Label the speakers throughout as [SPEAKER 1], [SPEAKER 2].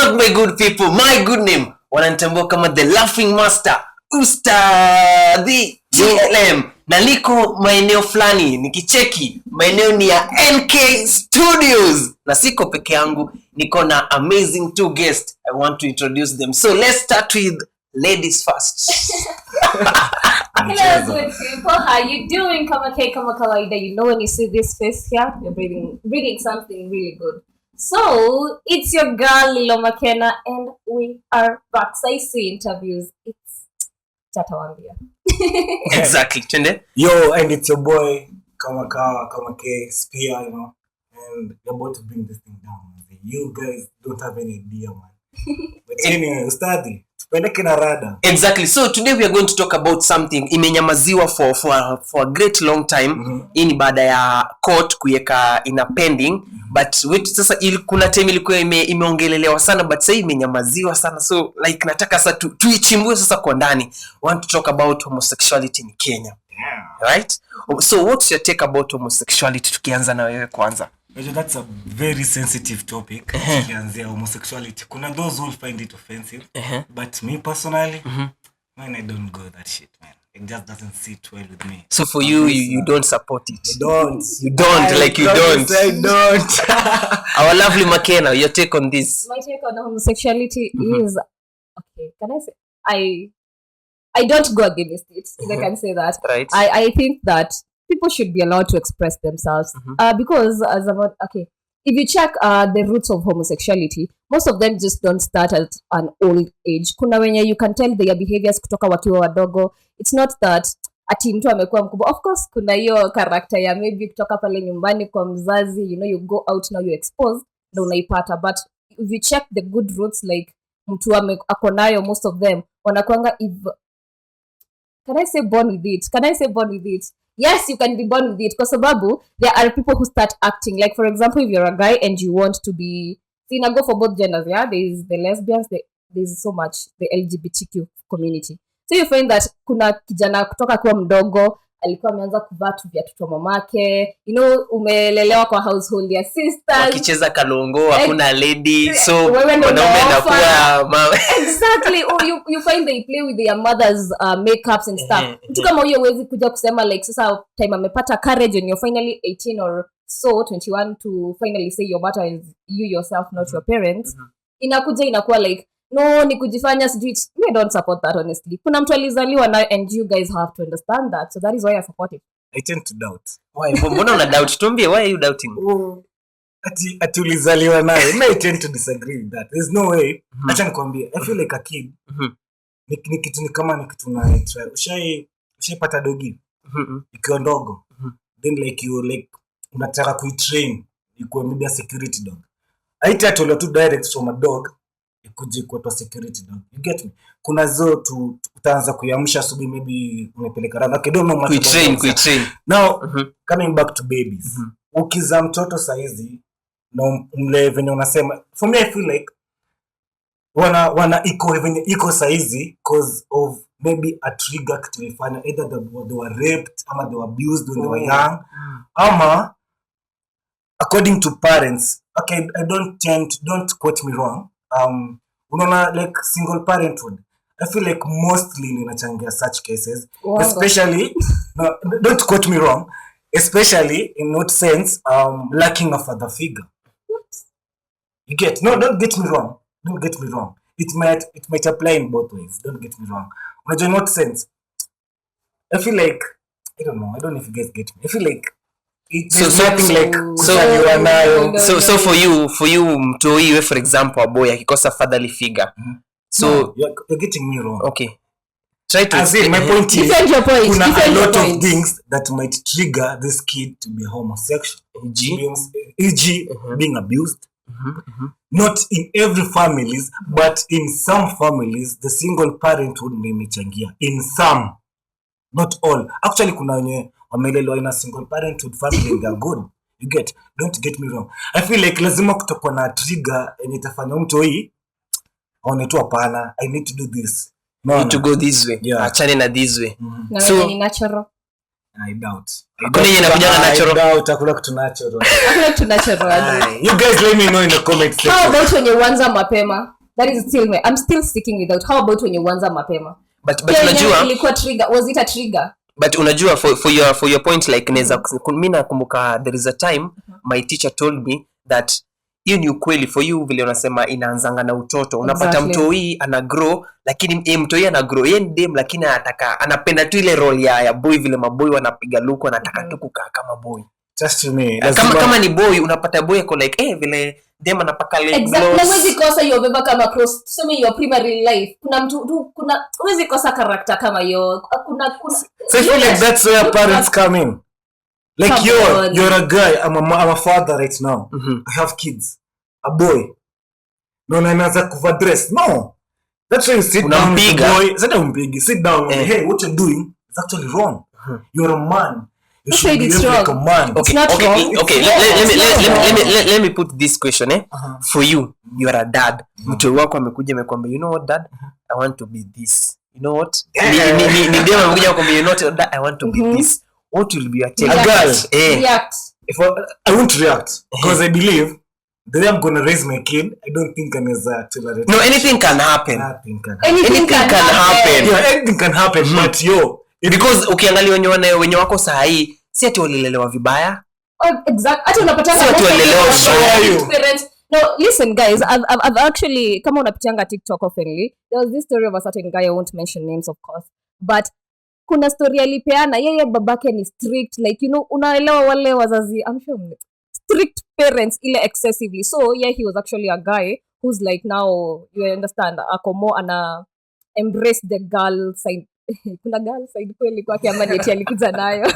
[SPEAKER 1] not my good people, my good name. Wananitambua kama the laughing master, Ustadhi HLM. Na liko maeneo fulani, nikicheki maeneo ni ya NK Studios. Na siko peke yangu, niko na amazing two guests. I want to introduce them. So let's start with ladies first.
[SPEAKER 2] Hello good people, how you doing? Kama kawaida, you know when you see this face here, you're bringing something really good. So it's your girl Lilo McKenna, and we are back. So I see interviews. It's Chatawambia.
[SPEAKER 1] Exactly. Chende?
[SPEAKER 3] Yo, and it's your boy Kama K Spear, you know, and we're about to bring this thing down. You guys don't have any idea, man. But anyway, Ustadi, tupeleke na rada.
[SPEAKER 1] Exactly. So today we are going to talk about something imenyamaziwa for a great long time. Hii ni baada ya court kuweka ina pending, but wetu sasa kuna time ilikuwa imeongelelewa sana, but sasa imenyamaziwa sana. So like nataka sasa tuichimbue sasa kwa ndani. I want to talk about homosexuality in Kenya. Yeah. Right? So what's your take about homosexuality? Tukianza na wewe kwanza.
[SPEAKER 3] That's a very sensitive topic. Tukianzia homosexuality. Kuna those who find it offensive, but me personally, man, I don't go that shit, man. It just doesn't sit well with me.
[SPEAKER 1] So for you don't support it.
[SPEAKER 3] I don't.
[SPEAKER 1] You don't.
[SPEAKER 3] I don't.
[SPEAKER 1] Our lovely McKenna, your take on this?
[SPEAKER 2] My take on homosexuality is, okay, can I say, I don't go against it, if I can say that.
[SPEAKER 1] Right.
[SPEAKER 2] I think that people should be allowed to express themselves. Because if you check the roots of homosexuality, most of them just don't start at an old age. Kuna wenye you can tell their behaviors kutoka wakiwa wadogo. It's not that ati mtu amekuwa mkubwa. Of course kuna hiyo character ya maybe kutoka pale nyumbani kwa mzazi, you know, you go out now, you expose, ndio unaipata. But if you check the good roots, like mtu ako nayo, most of them wanakuanga Can I say born with it? Yes, you can be born with it. Kwa sababu, there are people who start acting. Like, for example, if you're a guy and you want to be... See, now go for both genders, yeah? There's the lesbians, there's so much, the LGBTQ community. So you find that kuna kijana kutoka kwa mdogo, alikuwa ameanza kuvaa tu viatu vya mamake, you know, umelelewa kwa household ya sisters.
[SPEAKER 1] Wakicheza kalongo, hakuna lady, so
[SPEAKER 2] wanaume
[SPEAKER 1] anakuwa mama.
[SPEAKER 2] Exactly. Or you find they play with their mothers' makeups and stuff. Mtu kama huyo huwezi kuja kusema like sasa time amepata courage and you're finally 18 or so 21 to finally say your matter is you yourself, not your parents. Inakuwa like no, ni kujifanya sijui. I don't support that, honestly. Kuna mtu alizaliwa na, and you guys have to understand that. So that is why I support it.
[SPEAKER 3] I tend to doubt.
[SPEAKER 1] Why? Mbona una doubt? Tuambie, why are you doubting?
[SPEAKER 3] Ati ulizaliwa nayo. I tend to disagree with that. There's no way. Acha nikwambie. I feel like a kid. Ni kitu ni kama ni kitu na try. Ushaipata dogi. Ikiwa ndogo. Then like you like unataka kuitrain ikuwe maybe a security dog. Haitatolewa tu direct from a dog. Ikuje kwa security dog. You get me? Kuna zo utaanza kuamsha asubuhi, maybe umepeleka rada. Okay, don't know much
[SPEAKER 1] about kuitrain.
[SPEAKER 3] Now, coming back to babies. Ukiza mtoto saizi na umle venye unasema, for me I feel like wana iko saizi cause of maybe a trigger kitulifanya, either they were raped ama they were abused when they were young, ama according to parents. Okay, don't quote me wrong. Unaona like single parenthood, I feel like mostly inachangia such cases. Wow. Especially no, don't quote me wrong, especially in what sense, lacking a father figure. You get? No, don't get me wrong. It might apply in both ways. Don't get me wrong. In what sense? I feel like, I don't know if you guys get me. I feel like
[SPEAKER 1] so for you mtoi, for example, a boy akikosa fatherly figure. So
[SPEAKER 3] no, you're getting me wrong.
[SPEAKER 1] Okay. Try to
[SPEAKER 3] say my point is
[SPEAKER 2] kuna
[SPEAKER 3] a lot of things that might trigger this kid to be homosexual. E.g. being abused. Not in every families, but in some families the single parenthood imechangia. In some, not all. Actually kuna wenye wamelelewa in a single parenthood family, they are good. You get? Don't get me wrong. I feel like lazima kutakuwa na trigger yenye itafanya mtu hii aonetua pana, I need to do this.
[SPEAKER 1] No, need to go this way. Yeah. Achane na this way.
[SPEAKER 2] So ni natural.
[SPEAKER 3] I doubt.
[SPEAKER 1] Kuna yeye anakuja natural.
[SPEAKER 3] I doubt hakuna kitu natural.
[SPEAKER 2] Hakuna kitu natural.
[SPEAKER 3] You guys let me know in the comment section.
[SPEAKER 2] How about when you anza mapema? That is still me. I'm still sticking with that. How about when you uanza mapema?
[SPEAKER 1] But unajua
[SPEAKER 2] ilikuwa trigger. Was it a trigger?
[SPEAKER 1] But unajua for your point like neza mimi nakumbuka there is a time my teacher told me that hiyo ni ukweli for you vile unasema inaanzanga na utoto. Unapata mtoi ana grow lakini mtoi ana grow yeye dem lakini anapenda tu ile role ya boy vile maboy wanapiga luko anataka tu kukaa kama boy.
[SPEAKER 3] Just to me.
[SPEAKER 1] Kama ni boy unapata boy ako like vile dem anapaka lip gloss.
[SPEAKER 2] Exactly. Na huwezi kosa hiyo beba kama cross. Tuseme your primary life. Kuna mtu huwezi kosa character kama hiyo. Kuna
[SPEAKER 3] so I feel like that's where parents come in. Like you're a guy, I'm a father right now. I have kids. A boy. No, naanza kuva dress. No. That's why you sit down with the boy. Sit down. Hey, what you're doing is actually wrong. You're a man. You should be like a man.
[SPEAKER 1] Okay. Let me put this question for you. You are a dad. Mtu wako amekuja amekwambia, you know what dad? I want to be this. You know what? Ni ndio amekuja akwambia, you know what dad? I want to be this. What will be your take?
[SPEAKER 3] A girl.
[SPEAKER 2] React.
[SPEAKER 3] If I won't react because I believe the way I'm gonna raise my kid, I don't think anaweza tolerate.
[SPEAKER 1] No, anything can happen.
[SPEAKER 2] Anything can happen.
[SPEAKER 3] Yeah, anything can happen. But
[SPEAKER 1] because ukiangalia wenye wako saa hii si ati walilelewa vibaya.
[SPEAKER 2] Exactly. Hata unapata parents. No, listen guys, I've actually kama unapitianga TikTok oftenly, there was this story of a certain guy, I won't mention names of course, but kuna story alipeana yeye babake ni strict, like you know unaelewa wale wazazi I'm sure strict parents ile excessively. So yeah, he was actually a guy who's like now you understand akomo ana embrace the girl side. Kuna girl side kweli kwake ama eti alikuja nayo.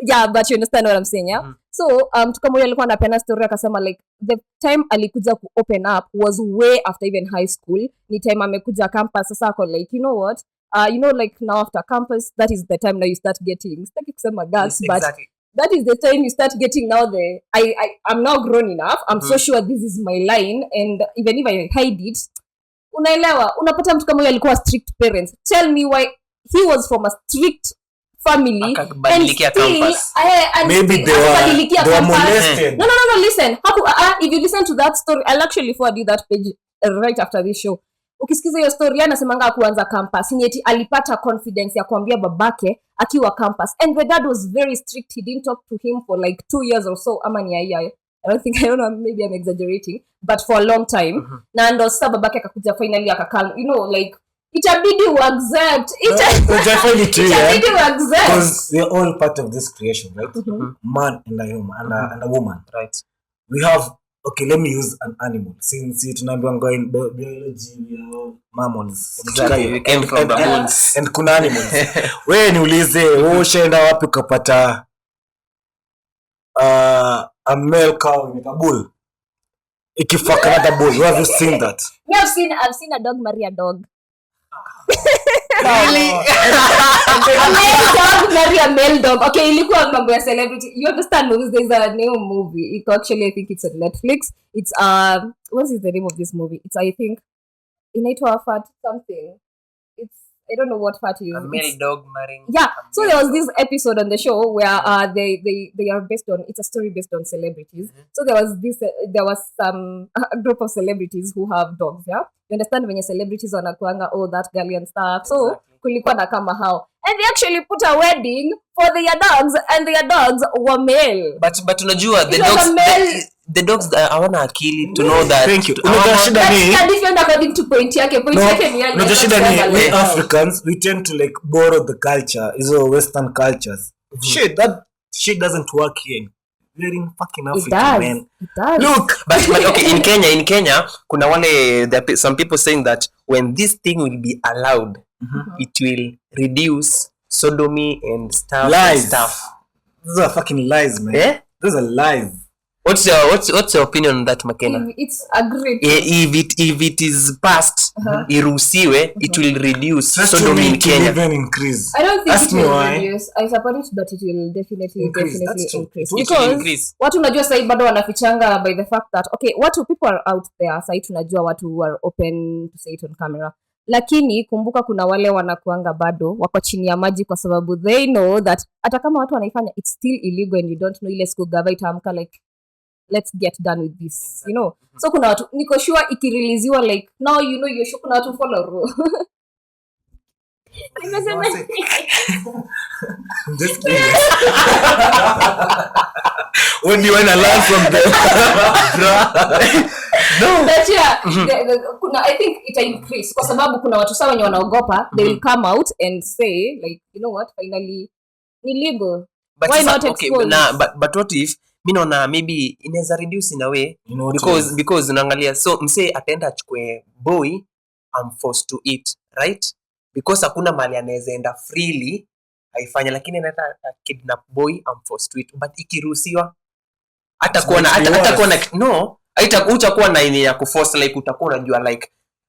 [SPEAKER 2] Yeah, but you understand what I'm saying, yeah? So kama yule alikuwa anapenda story akasema like the time alikuja ku open up was way after even high school. Ni time amekuja campus sasa ako like you know what? You know like now after campus that is the time now you start getting sitaki kusema girls, but exactly. That is the time you start getting now I'm now grown enough. I'm so sure this is my line, and even if I hide it, unaelewa unapata mtu kama yule alikuwa strict parents. Tell me why he was from a strict family and still
[SPEAKER 3] maybe they were molested.
[SPEAKER 2] No, listen. If you listen to that story, I'll actually forward you that page right after this show. Ukisikiza hiyo story anasemanga kuanza campus ni eti alipata confidence ya kuambia babake akiwa campus, and the dad was very strict. He didn't talk to him for like 2 years or so ama ni I don't know, maybe I'm exaggerating, but for a long time. Na ndo sasa babake akakuja finally akakal, you know, like itabidi u accept itabidi u accept
[SPEAKER 3] because we are all part of this creation, right? Man and a woman, right? We have, okay, let me use an animal since tunaambiwa in biology we are mammals.
[SPEAKER 1] Exactly, we came from baboons
[SPEAKER 3] and kuna animals. Wewe niulize wewe ushaenda wapi ukapata a male cow with a bull ikifuck another bull? Have you seen that?
[SPEAKER 2] I've seen a dog marry a dog.
[SPEAKER 1] Really?
[SPEAKER 2] A male dog marry a male dog. Okay, ilikuwa mambo ya celebrity. You understand movies? There's a new movie. Actually, I think it's on Netflix. It's what is the name of this movie? It's I think inaitwa Fat something. It's I don't know what fat is.
[SPEAKER 1] A male dog marrying.
[SPEAKER 2] Yeah. So there was this episode on the show where they are based on, it's a story based on celebrities. So there was some a group of celebrities who have dogs. Yeah. You understand when your celebrities wanakuanga that girly and stuff. So kulikuwa na kama how. And they actually put a wedding for their dogs, and their dogs were male.
[SPEAKER 1] But unajua the dogs hawana akili to know that.
[SPEAKER 3] Thank you.
[SPEAKER 2] That's different according to point yake. Point yake ni
[SPEAKER 3] yani. We Africans, we tend to like borrow the culture, Western cultures. That shit doesn't work here. We're in fucking Africa, man.
[SPEAKER 2] It does.
[SPEAKER 1] Look, but okay, in Kenya, kuna wale some people saying that when this thing will be allowed, it will reduce sodomy and stuff.
[SPEAKER 3] Lies. Those are fucking lies, man.
[SPEAKER 1] Eh?
[SPEAKER 3] Those are lies.
[SPEAKER 1] What's your opinion on that, McKenna?
[SPEAKER 2] It's agreed.
[SPEAKER 1] If it is passed, iruhusiwe, it will reduce sodomy in Kenya.
[SPEAKER 3] Even increase.
[SPEAKER 2] I don't think it will reduce. I support it, but it will definitely increase. Because watu unajua sasa bado wanafichanga by the fact that people are out there sasa tunajua watu who are open to say it on camera. Lakini kumbuka kuna wale wanakuanga bado wako chini ya maji kwa sababu they know that hata kama watu wanaifanya it's still illegal and you don't know ile siku gava itaamka like let's get done with this, you know. So kuna watu niko sure ikireleasiwa like now you know you're sure kuna watu follow. Nimesema
[SPEAKER 3] Just kidding. What do you want to learn from them? No.
[SPEAKER 2] But yeah, kuna I think it increase kwa sababu kuna watu sawa wenye wanaogopa, they will come out and say like, you know what, finally ni legal.
[SPEAKER 1] But
[SPEAKER 2] Why not
[SPEAKER 1] okay,
[SPEAKER 2] expose?
[SPEAKER 1] but what if mimi naona maybe inaweza reduce in a way,
[SPEAKER 3] You know
[SPEAKER 1] because unaangalia so msee ataenda achukue boy, I'm forced to eat, right? Because hakuna mali anaweza enda freely haifanya, lakini anataka kidnap boy, I'm forced to eat. But ikiruhusiwa hatakuwa na ini ya kuforce, like utakuwa unajua like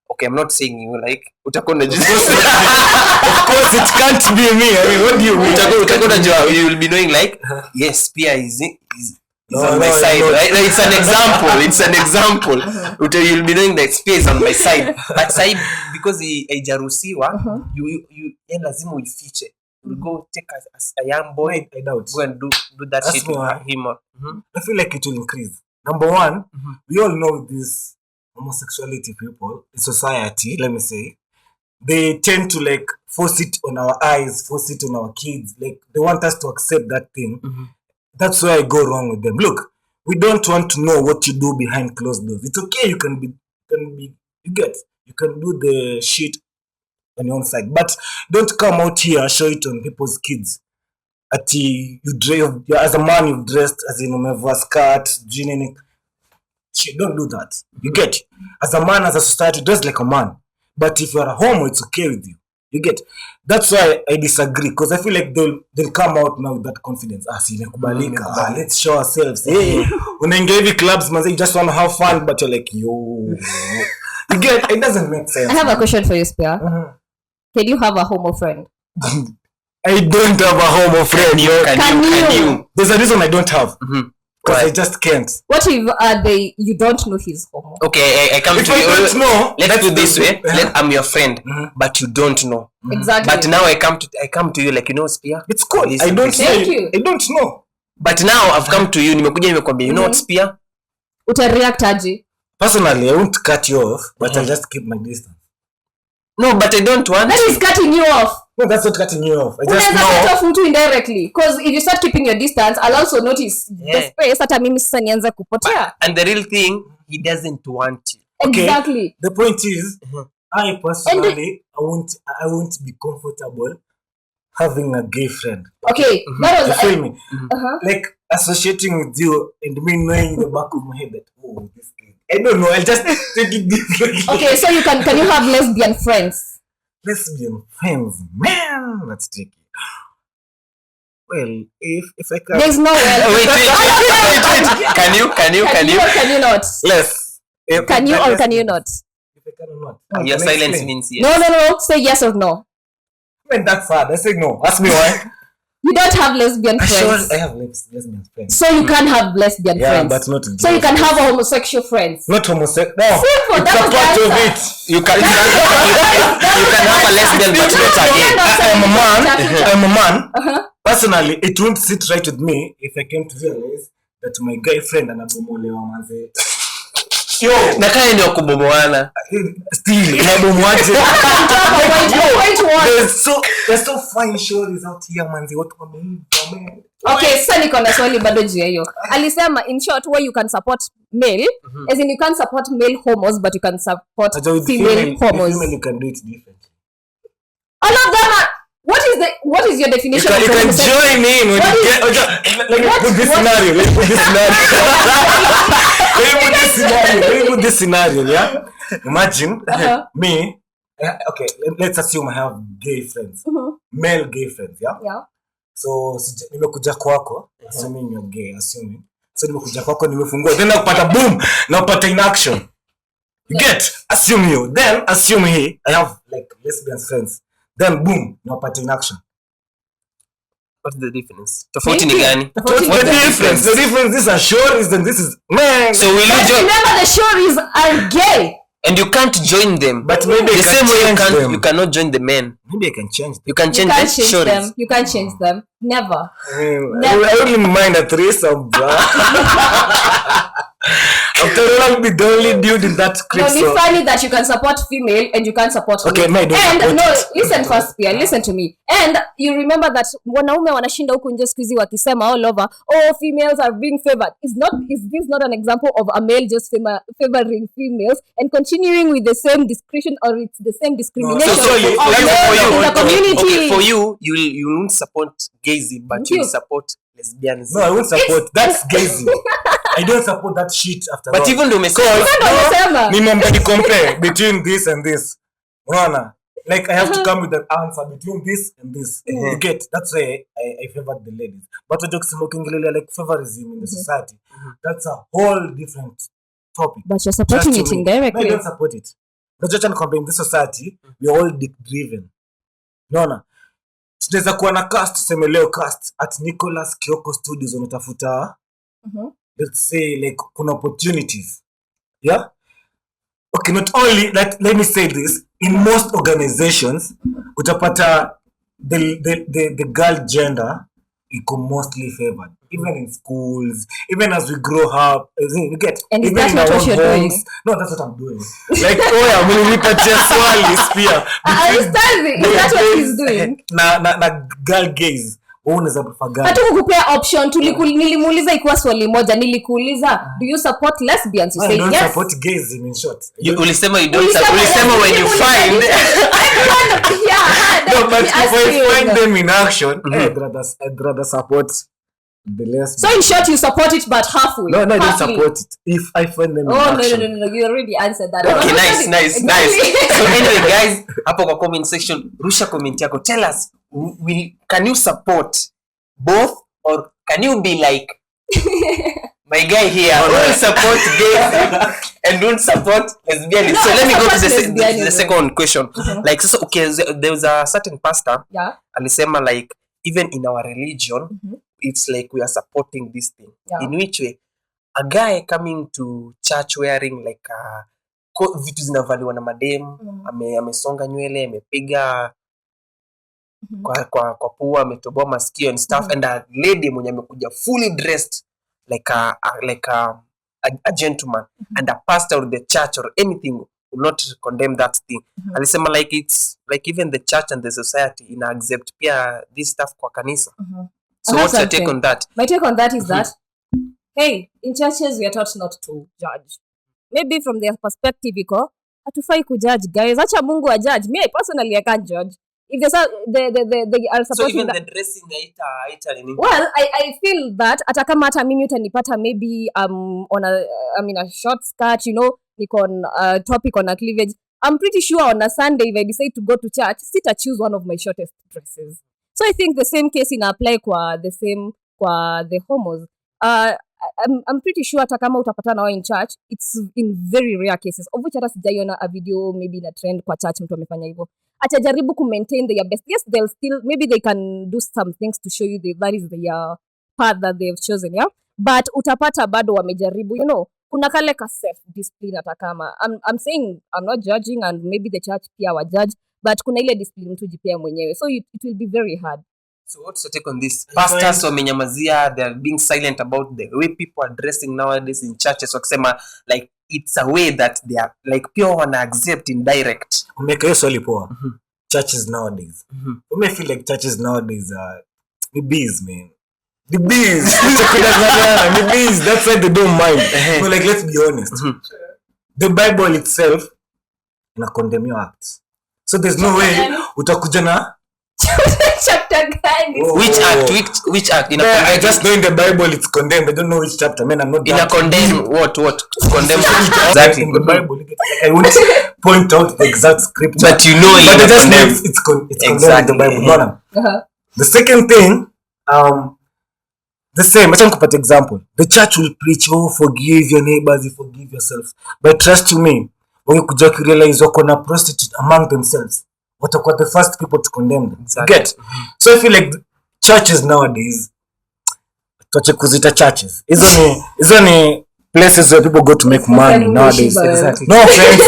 [SPEAKER 1] okay, I'm not saying you like utakuwa unajua
[SPEAKER 3] Of course it can't be me. I mean, what do you mean?
[SPEAKER 1] utakuwa unajua you will be knowing like yes, Pia is on my side, right? Like, it's an example. You'll be knowing that Pia is on my side. But side because haijaruhusiwa, you lazima uifiche. You'll go take a young boy,
[SPEAKER 3] I doubt.
[SPEAKER 1] go and do that
[SPEAKER 3] That's
[SPEAKER 1] shit with
[SPEAKER 3] why.
[SPEAKER 1] him.
[SPEAKER 3] I feel like it will increase. Number one, we all know this homosexuality people in society, let me say, they tend to like force it on our eyes, force it on our kids. Like they want us to accept that thing. That's where I go wrong with them. Look, we don't want to know what you do behind closed doors. It's okay, you can do the shit on your own side, but don't come out here and show it on people's kids. As a man, you've dressed as in umevaa skirt, jean, shit. Don't do that. You get it? As a man, as a society, dress like a man. But if you're a homo, it's okay with you. You get it? That's why I disagree, because I feel like they'll come out now with that confidence. Imekubalika. Let's show ourselves. Hey, unaingia hivi clubs, man, you just want to have fun, but you're like, yo. You get it? Doesn't make sense.
[SPEAKER 2] I have a question for you, Spia. Can you have a homo friend?
[SPEAKER 3] I don't have a homo friend.
[SPEAKER 2] Can you?
[SPEAKER 3] There's a reason I don't have. Because I just can't.
[SPEAKER 2] What if you don't know he's homo?
[SPEAKER 1] Okay, I come
[SPEAKER 3] If
[SPEAKER 1] to
[SPEAKER 3] I
[SPEAKER 1] you.
[SPEAKER 3] don't know,
[SPEAKER 1] Let's do this way. I'm your friend, but you don't know.
[SPEAKER 2] Exactly.
[SPEAKER 1] But now I come to you like, you know, Spia.
[SPEAKER 3] It's cool. I don't know. I don't know.
[SPEAKER 1] But now I've come to you, nimekuja nimekwambia, you know what, Spia?
[SPEAKER 2] Utareact aje?
[SPEAKER 3] Personally, I won't cut you off, but I'll just keep my distance.
[SPEAKER 1] No, but I don't want
[SPEAKER 2] That is cutting you off.
[SPEAKER 3] No, that's not cutting you off. I just
[SPEAKER 2] Unaweza cut
[SPEAKER 3] know.
[SPEAKER 2] off mtu indirectly, because if you start keeping your distance, I'll also notice the space hata mimi sasa nianza kupotea.
[SPEAKER 1] And the real thing, he doesn't want you.
[SPEAKER 3] Okay.
[SPEAKER 2] Exactly.
[SPEAKER 3] The point is, I personally, I won't be comfortable having a gay friend.
[SPEAKER 2] Okay, that was
[SPEAKER 3] You feel me? Like associating with you and me knowing in the back of my head that this guy. I don't know. I'll just take it differently.
[SPEAKER 2] okay. So can you have lesbian friends?
[SPEAKER 3] Lesbian friends, man, that's tricky. Well, if I can.
[SPEAKER 2] There's no way.
[SPEAKER 1] Wait. Can you?
[SPEAKER 2] Or can you not?
[SPEAKER 3] Less.
[SPEAKER 2] Can you or can you not?
[SPEAKER 3] If I can or not.
[SPEAKER 1] Your
[SPEAKER 3] Can I
[SPEAKER 1] silence
[SPEAKER 3] explain?
[SPEAKER 1] means yes.
[SPEAKER 2] No. Say yes or no.
[SPEAKER 3] I went that far. I said no. Ask me why.
[SPEAKER 2] You don't have lesbian friends.
[SPEAKER 3] I have lesbian friends.
[SPEAKER 2] So you can have lesbian friends.
[SPEAKER 3] But not.
[SPEAKER 2] So you can have homosexual friends.
[SPEAKER 3] Not homosexual. No.
[SPEAKER 2] Simple.
[SPEAKER 3] It's
[SPEAKER 2] That
[SPEAKER 3] a
[SPEAKER 2] was
[SPEAKER 3] part
[SPEAKER 2] the
[SPEAKER 3] of
[SPEAKER 2] answer.
[SPEAKER 3] it.
[SPEAKER 1] You can have a lesbian but not again.
[SPEAKER 3] I'm a man. Personally, it won't sit right with me if I came to realize that my guy friend anabomolewa manze. Yo,
[SPEAKER 1] Na kaya ni wakubomoana.
[SPEAKER 3] still inabomoaje?
[SPEAKER 2] Wait, what?
[SPEAKER 3] There's so fine shows out here manze. Watu wameiva.
[SPEAKER 2] Okay, sasa niko na swali bado juu ya hiyo. Alisema in short where you can support male, as in you can support male homos but you can support female homos.
[SPEAKER 3] Female you can do it differently.
[SPEAKER 2] All of them are, what is your definition
[SPEAKER 3] You
[SPEAKER 2] of
[SPEAKER 3] can
[SPEAKER 2] homosexual?
[SPEAKER 3] join in when you get. Let me put this scenario. Let me put this scenario. Yeah. Imagine me. Okay, let's assume I have gay friends, male gay friends. Yeah.
[SPEAKER 2] Yeah.
[SPEAKER 3] So nimekuja kwako, assuming you're gay, assuming. So nimekuja kwako, nimefungua, then nakupata boom, nakupata in action. You get? Assume he. I have like lesbian friends. Then boom, nakupata in action.
[SPEAKER 1] What's the difference? Tofauti ni gani?
[SPEAKER 3] What's the difference? The difference is a shore is then this is man.
[SPEAKER 1] So will you join?
[SPEAKER 2] Remember the stories are gay.
[SPEAKER 1] And you can't join them.
[SPEAKER 3] But maybe
[SPEAKER 1] the same way you cannot join the men.
[SPEAKER 3] Maybe I can change them.
[SPEAKER 1] You can change
[SPEAKER 2] them. You can't change them. Never.
[SPEAKER 3] I wouldn't mind a threesome, bro. After all, I'll be the only dude in that clip.
[SPEAKER 2] No, it's funny that you can support female and you can't support male. Listen first, Pia. Listen to me. And you remember that wanaume wanashinda huku nje siku hizi wakisema all over, females are being favored. Is this not an example of a male just favoring females and continuing with the same discretion, or it's the same discrimination
[SPEAKER 1] in
[SPEAKER 2] the community?
[SPEAKER 1] Okay, for you won't support gayism, but you support lesbianism.
[SPEAKER 3] No, I won't support. That's gayism. I don't support that shit after
[SPEAKER 1] but
[SPEAKER 3] all.
[SPEAKER 1] Even though
[SPEAKER 3] remember to compare between this and this. Like I have to come with an answer between this and this. You get? That's why I favored the ladies. But we're just smoking like favorism in the society. That's a whole different topic.
[SPEAKER 2] But you're supporting it indirectly.
[SPEAKER 3] No, I don't support it. But just in this society, we're all dick driven. No. Tunaweza kuwa na cast, tuseme leo cast at Nicholas Kioko Studios unatafuta let's say like kuna opportunities. Yeah? Okay, not only let me say this, in most organizations utapata the girl gender iko mostly favored, even in schools, even as we grow up, you get,
[SPEAKER 2] and
[SPEAKER 3] even
[SPEAKER 2] that's
[SPEAKER 3] in
[SPEAKER 2] not
[SPEAKER 3] our
[SPEAKER 2] what
[SPEAKER 3] own
[SPEAKER 2] you're
[SPEAKER 3] homes.
[SPEAKER 2] doing.
[SPEAKER 3] No, that's what I'm doing. Like mlinipatia swali pia.
[SPEAKER 2] I understand it. That's what he's doing.
[SPEAKER 3] na girl gaze. Unaweza prefer girl.
[SPEAKER 2] Hata kukupea option nilimuuliza ikuwa swali moja, nilikuuliza do you support lesbians, you say yes.
[SPEAKER 3] I don't support gays in short.
[SPEAKER 1] Ulisema you don't support. Ulisema when you find
[SPEAKER 3] no, but if I find them in action, I'd rather support the lesbians.
[SPEAKER 2] So in short, you support it but halfway.
[SPEAKER 3] No, I don't support it. If I find them in action.
[SPEAKER 2] No, you already answered that.
[SPEAKER 1] Okay, nice. So anyway, guys, hapo kwa comment section, rusha comment yako. Tell us, can you support both, or can you be like my guy here, will support gays and don't support lesbianism? So let me go to the second question. Like, so okay, there was a certain pastor, alisema like even in our religion, it's like we are supporting this thing. In which way? A guy coming to church wearing like vitu zinavaliwa na madem, amesonga nywele, amepiga kwa pua, ametoboa masikio and stuff, and a lady mwenye amekuja fully dressed like a gentleman, and a pastor of the church or anything will not condemn that thing. Alisema like it's like even the church and the society ina accept pia this stuff kwa kanisa. So what's your take on that?
[SPEAKER 2] My take on that is that hey, in churches we are taught not to judge. Maybe from their perspective iko hatufai kujudge guys, acha Mungu ajudge. Me personally I can't judge. If they are supporting,
[SPEAKER 1] so even the dressing
[SPEAKER 2] well, I feel that hata kama hata mimi utanipata maybe on a short skirt, you know, niko on a topic on a cleavage, I'm pretty sure on a Sunday if I decide to go to church, I choose one of my shortest dresses. So I think the same case ina apply kwa the homos. I'm pretty sure hata kama utapata nao in church, it's in very rare cases, of which hata sijaiona a video maybe na trend kwa church mtu amefanya hivyo. Atajaribu ku maintain their best. Yes, they'll still, maybe they can do some things to show you that is their path that they've chosen, yeah? But utapata bado wamejaribu, you know, kuna kale ka self-discipline hata kama. I'm saying, I'm not judging, and maybe the church pia wa judge, but kuna ile discipline mtu jipea mwenyewe. So it will be very hard.
[SPEAKER 1] So what's your take on this? Pastors wamenyamazia, they are being silent about the way people are dressing nowadays in churches, wakisema like it's a way that they are like pure wana accept indirect.
[SPEAKER 3] Umeka hiyo swali poa. Churches nowadays. You may feel like churches nowadays are the bees, man. The bees. The bees, that's why they don't mind. But like, let's be honest. The Bible itself ina condemn your acts. So there's no way utakuja na
[SPEAKER 2] chapter gani?
[SPEAKER 1] Which act?
[SPEAKER 3] I just know in the Bible it's condemned. I don't know which chapter. Man, I'm not.
[SPEAKER 1] In a condemn what? Condemn
[SPEAKER 3] exactly in the Bible. I won't point out the exact scripture,
[SPEAKER 1] but you know,
[SPEAKER 3] but I just know it's condemned in the Bible. The second thing, the same. Let's take an example. The church will preach, oh, forgive your neighbors, you forgive yourself. But trust you me, when you could realize wako na prostitute among themselves, watakuwa the first people to condemn them. Exactly. Get? So I feel like churches nowadays, tuache kuzita churches. Hizo ni places where people go to make money nowadays.
[SPEAKER 2] Exactly.
[SPEAKER 3] No offense.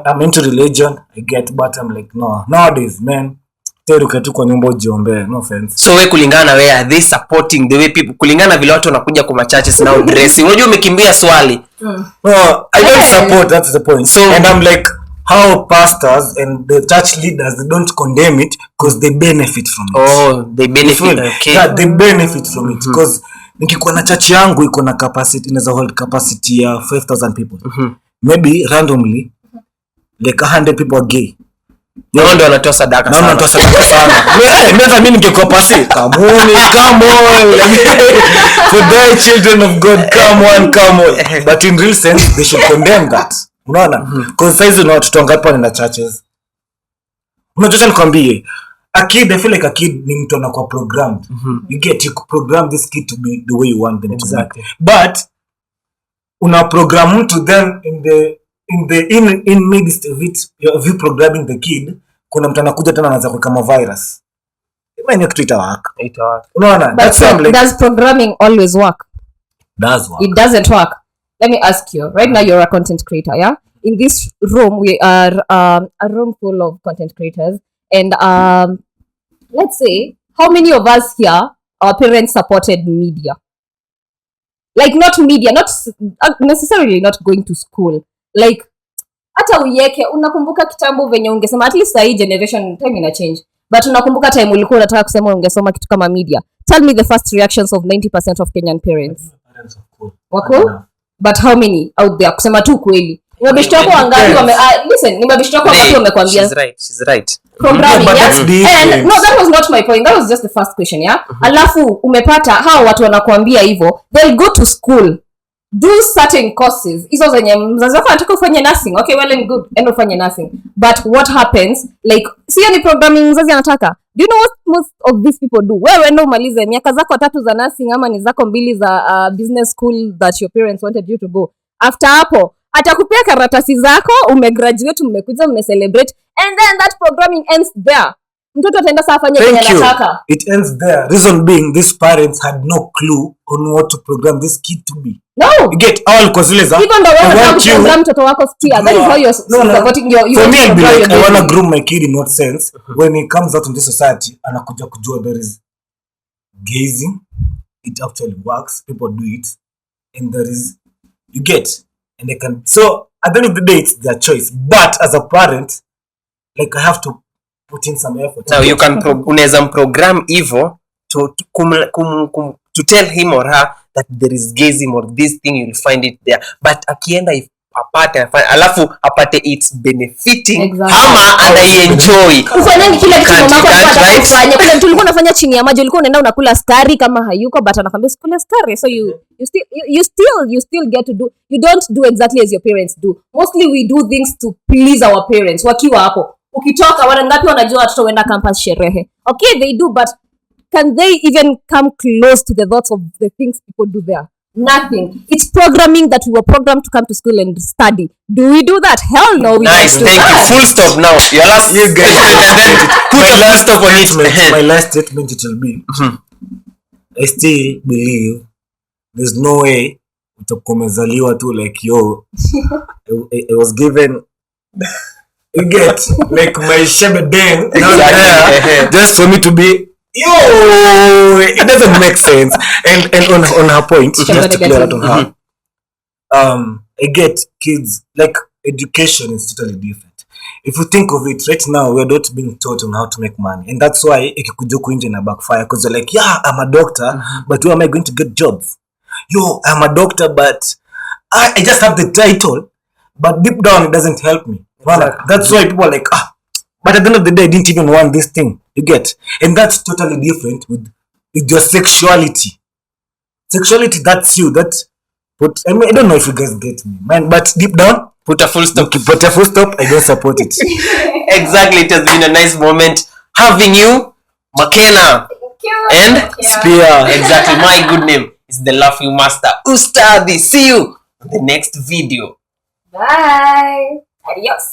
[SPEAKER 3] I'm into religion, I get, but I'm like, no, nowadays, man, teruka tu kwa nyumba ujiombe, no offense.
[SPEAKER 1] So we kulingana we, are they supporting the way people, kulingana vile watu wanakuja kwa churches now dressing, unajua umekimbia swali.
[SPEAKER 3] No, I don't support, that's the point. So, and I'm like, how pastors and the church leaders, they don't condemn it because they benefit from it.
[SPEAKER 1] Oh, they benefit, okay.
[SPEAKER 3] Yeah, they benefit from it because nikikuwa na church yangu iko na capacity, inaweza hold capacity ya 5,000 people. Maybe randomly like 100 people are gay.
[SPEAKER 1] Ndio wanatoa sadaka sana.
[SPEAKER 3] Wanatoa sadaka sana. Mimi mimi ningekuwa pasi. Come on. For the children of God, come on. But in real sense, they should condemn that. Unaona? Because size na watoto wangapi wanaenda churches. Unajua nikwambie, a kid, I feel like a kid ni mtu anakuwa programmed. You get, you program this kid to be the way you want them to be. But una program mtu then in midst of it, you programming the kid, kuna mtu anakuja tena anaanza kuweka kama virus. Imani kitu itawaka. Unaona?
[SPEAKER 2] That's like, does programming always work?
[SPEAKER 3] Does work.
[SPEAKER 2] It doesn't work. Let me ask you. Right now you're a content creator, yeah? In this room we are a room full of content creators, and let's say how many of us here, our parents supported media? Like not media, not necessarily not going to school. Like hata uyeke, unakumbuka kitambo venye ungesema, at least hii generation time ina change, but unakumbuka time ulikuwa unataka kusema ungesoma kitu kama media. Tell me the first reactions of 90% of Kenyan parents. Wako? But how many out there kusema tu kweli? Nimebishto wako wangapi listen, nimebishto wako wangapi wamekwambia?
[SPEAKER 1] She's right.
[SPEAKER 2] Programming, yeah? And no, that was not my point. That was just the first question, yeah? Alafu umepata hao watu wanakuambia hivyo, they'll go to school, do certain courses. Hizo zenye mzazi wako anataka ufanye nursing. Okay, well and good. Endo ufanye nursing. But what happens, like, sio ni programming mzazi anataka. Do you know what most of these people do? Wewe endo umalize miaka zako 3 za nursing ama ni zako 2 za business school that your parents wanted you to go. After hapo, atakupea karatasi zako, umegraduate, mmekuja, mmecelebrate, and then that programming ends there. Mtoto ataenda saa afanye kile anataka.
[SPEAKER 3] It ends there. Reason being, these parents had no clue on what to program this kid to be.
[SPEAKER 2] No.
[SPEAKER 3] You get all consilaza.
[SPEAKER 2] Even though you want to program mtoto wako steer. That is how you're supporting your
[SPEAKER 3] for me, I'll be like, I want to groom my kid in what sense? When he comes out in this society, anakuja kujua there is gazing. It actually works. People do it. And there is, you get, and they can, so at the end of the day, it's their choice. But as a parent, like I have to put in some effort.
[SPEAKER 1] Now you can unaweza program hivyo to tell him or her that there is gazing or this thing, you'll find it there. But akienda apate alafu apate it's benefiting ama anaienjoy.
[SPEAKER 2] Ufanye kile kitu mama yako anafanya. Kule mtu ulikuwa unafanya chini ya maji, ulikuwa unaenda unakula skari kama hayuko, but anakuambia sikule skari. So you still get to do, you don't do exactly as your parents do. Mostly we do things to please our parents. Wakiwa hapo, ukitoka wanangapi wanajua watoto wenda campus sherehe. Okay, they do, but can they even come close to the thoughts of the things people do there? Nothing. It's programming that we were programmed to come to school and study. Do we do that? Hell no, we
[SPEAKER 1] nice,
[SPEAKER 2] don't do
[SPEAKER 1] thank
[SPEAKER 2] that.
[SPEAKER 1] you. Full stop now. Your last put a last stop on it.
[SPEAKER 3] My last statement it will be, I still believe there's no way utakomezaliwa tu like yo. I was given you get like my shebe den just for me to be yo, it doesn't make sense. And on her point, just to clear out on her, I get kids, like education is totally different. If you think of it, right now we're not being taught on how to make money, and that's why ikikujuku inje na backfire, because they're like, yeah, I'm a doctor, but where am I going to get jobs? Yo, I'm a doctor, but I just have the title, but deep down it doesn't help me. Exactly. That's why people are like, but at the end of the day, I didn't even want this thing. You get? And that's totally different with your sexuality. Sexuality, that's you. I mean, I don't know if you guys get me, man. But deep down,
[SPEAKER 1] put a full stop.
[SPEAKER 3] Put a full stop. I don't support it.
[SPEAKER 1] Exactly. It has been a nice moment having you, McKenna. And
[SPEAKER 3] Spear.
[SPEAKER 1] Exactly. My good name is the Laughing Master, Ustadi. See you on the next video.
[SPEAKER 2] Bye. Adios.